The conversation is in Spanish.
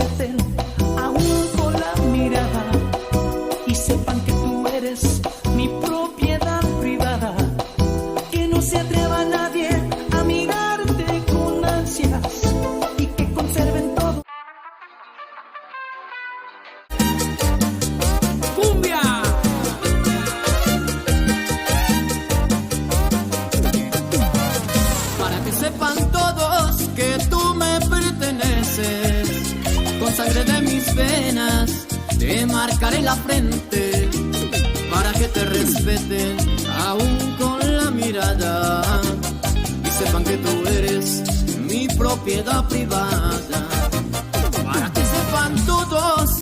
respeten aún con la mirada y sepan que tú eres mi propiedad privada. Que no se atreva nadie a mirarte con ansias y que conserven todo. ¡Cumbia! Para que sepan todos que tú me perteneces, con sangre de mis venas te marcaré la frente, para que te respeten aún con la mirada y sepan que tú eres mi propiedad privada. Para que sepan todos